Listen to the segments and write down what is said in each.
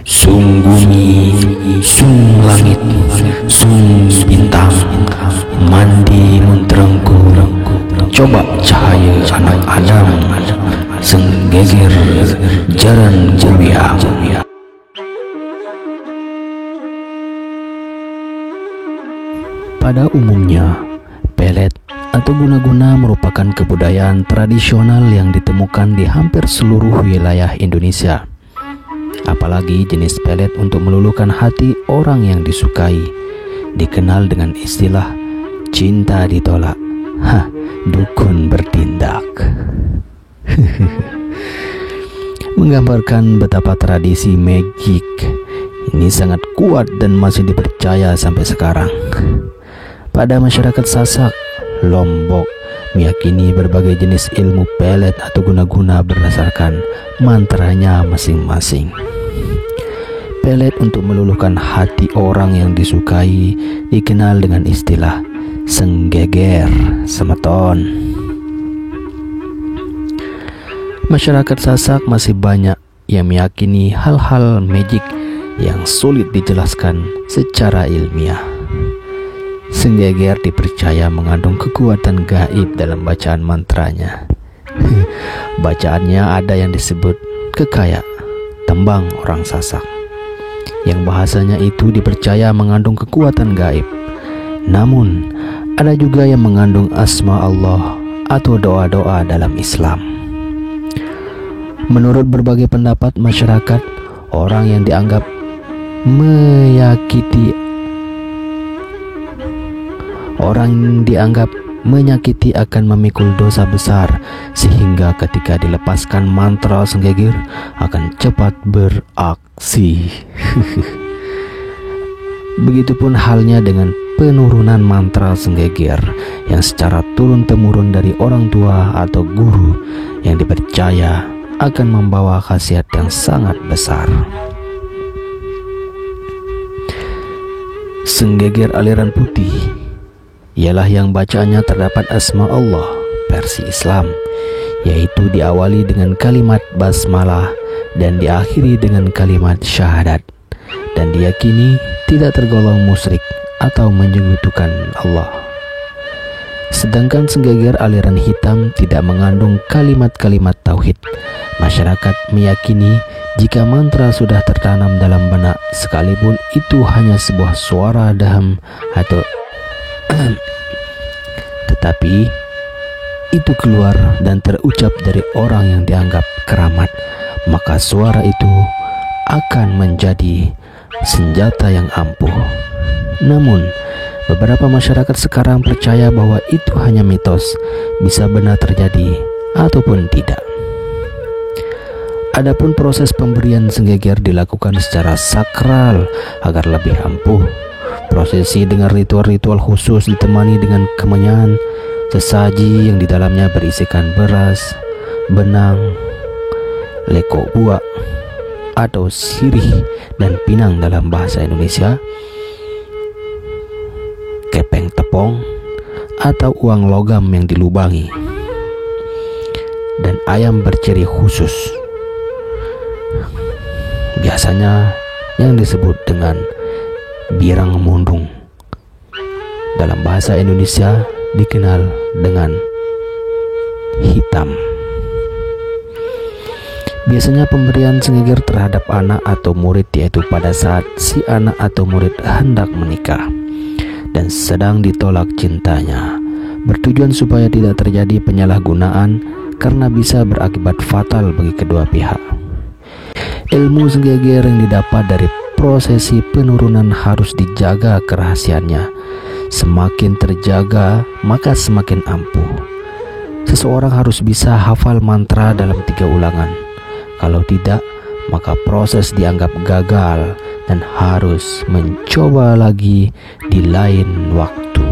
Sung bumi, sung langit, sung bintang, mandi muntrengku, coba cahaya anak Adam, senggeger jaran buaya. Pada umumnya, pelet atau guna-guna merupakan kebudayaan tradisional yang ditemukan di hampir seluruh wilayah Indonesia. Apalagi jenis pelet untuk meluluhkan hati orang yang disukai, dikenal dengan istilah cinta ditolak, dukun bertindak. Menggambarkan betapa tradisi magic ini sangat kuat dan masih dipercaya sampai sekarang. Pada masyarakat Sasak, Lombok meyakini berbagai jenis ilmu pelet atau guna-guna berdasarkan mantranya masing-masing. Pelet untuk meluluhkan hati orang yang disukai dikenal dengan istilah senggeger semeton. Masyarakat Sasak masih banyak yang meyakini hal-hal magic yang sulit dijelaskan secara ilmiah. Senggeger dipercaya mengandung kekuatan gaib dalam bacaan mantranya. Bacaannya ada yang disebut kekaya, tembang orang Sasak, yang bahasanya itu dipercaya mengandung kekuatan gaib. Namun, ada juga yang mengandung asma Allah atau doa-doa dalam Islam. Menurut berbagai pendapat masyarakat, orang yang dianggap menyakiti akan memikul dosa besar, sehingga ketika dilepaskan mantra senggeger akan cepat beraksi. Begitupun halnya dengan penurunan mantra senggeger yang secara turun-temurun dari orang tua atau guru yang dipercaya akan membawa khasiat yang sangat besar. Senggeger aliran putih ialah yang bacaannya terdapat asma Allah versi Islam, yaitu diawali dengan kalimat basmalah dan diakhiri dengan kalimat syahadat, dan diyakini tidak tergolong musyrik atau menyekutukan Allah. Sedangkan senggeger aliran hitam tidak mengandung kalimat-kalimat tauhid. Masyarakat meyakini jika mantra sudah tertanam dalam benak, sekalipun itu hanya sebuah suara daham atau tetapi itu keluar dan terucap dari orang yang dianggap keramat, maka suara itu akan menjadi senjata yang ampuh. Namun, beberapa masyarakat sekarang percaya bahwa itu hanya mitos, bisa benar terjadi ataupun tidak. Adapun proses pemberian senggeger dilakukan secara sakral agar lebih ampuh. Prosesi dengan ritual-ritual khusus ditemani dengan kemenyan, sesaji yang di dalamnya berisikan beras, benang, lekok buak atau sirih dan pinang dalam bahasa Indonesia, kepeng tepong atau uang logam yang dilubangi, dan ayam berciri khusus, biasanya yang disebut dengan birang mundung, dalam bahasa Indonesia dikenal dengan hitam. Biasanya pemberian senggeger terhadap anak atau murid yaitu pada saat si anak atau murid hendak menikah dan sedang ditolak cintanya, bertujuan supaya tidak terjadi penyalahgunaan karena bisa berakibat fatal bagi kedua pihak. Ilmu senggeger yang didapat dari prosesi penurunan harus dijaga kerahasiaannya. Semakin terjaga, maka semakin ampuh. Seseorang harus bisa hafal mantra dalam 3 ulangan. Kalau tidak, maka proses dianggap gagal dan harus mencoba lagi di lain waktu.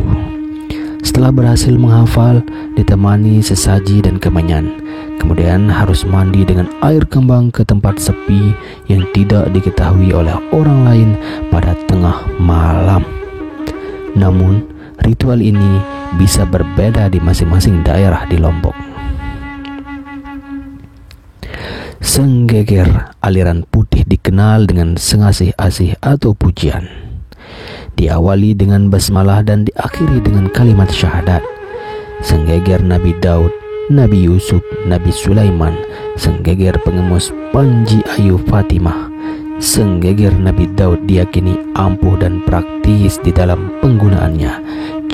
Setelah berhasil menghafal, ditemani sesaji dan kemenyan. Kemudian harus mandi dengan air kembang ke tempat sepi yang tidak diketahui oleh orang lain pada tengah malam. Namun, ritual ini bisa berbeda di masing-masing daerah di Lombok. Senggeger aliran putih dikenal dikenal dengan sengasih-asih atau pujian. Diawali dengan basmalah dan diakhiri dengan kalimat syahadat. Senggeger Nabi Daud, Nabi Yusuf, Nabi Sulaiman, senggeger pengemus Panji Ayu Fatimah. Senggeger Nabi Daud diyakini ampuh dan praktis di dalam penggunaannya.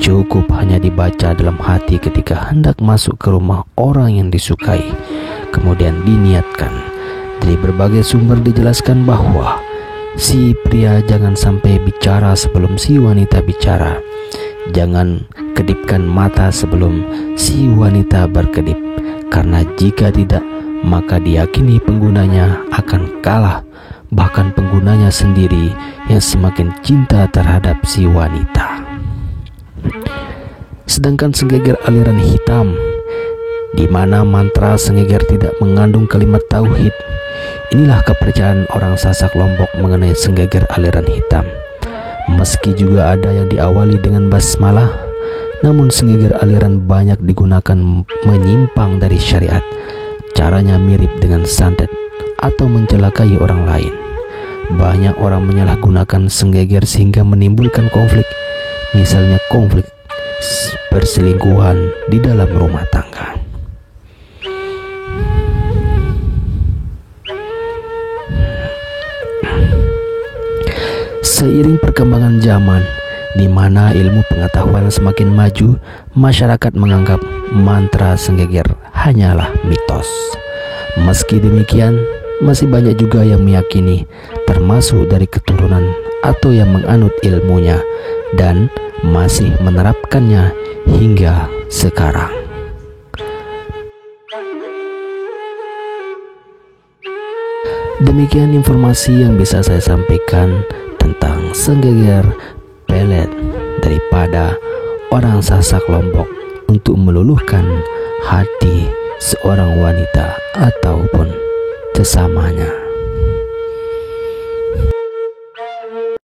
Cukup hanya dibaca dalam hati ketika hendak masuk ke rumah orang yang disukai. Kemudian diniatkan. Dari berbagai sumber dijelaskan bahwa si pria jangan sampai bicara sebelum si wanita bicara. Jangan kedipkan mata sebelum si wanita berkedip, karena jika tidak, maka diyakini penggunanya akan kalah, bahkan penggunanya sendiri yang semakin cinta terhadap si wanita. Sedangkan senggeger aliran hitam, di mana mantra senggeger tidak mengandung kalimat tauhid. Inilah kepercayaan orang Sasak Lombok mengenai senggeger aliran hitam. Meski juga ada yang diawali dengan basmalah, namun senggeger aliran banyak digunakan menyimpang dari syariat. Caranya mirip dengan santet atau mencelakai orang lain. Banyak orang menyalahgunakan senggeger sehingga menimbulkan konflik, misalnya konflik perselingkuhan di dalam rumah tangga. Seiring perkembangan zaman, di mana ilmu pengetahuan semakin maju, masyarakat menganggap mantra senggeger hanyalah mitos. Meski demikian, masih banyak juga yang meyakini, termasuk dari keturunan atau yang menganut ilmunya dan masih menerapkannya hingga sekarang. Demikian informasi yang bisa saya sampaikan tentang senggeger pelet daripada orang Sasak Lombok untuk meluluhkan hati seorang wanita ataupun sesamanya.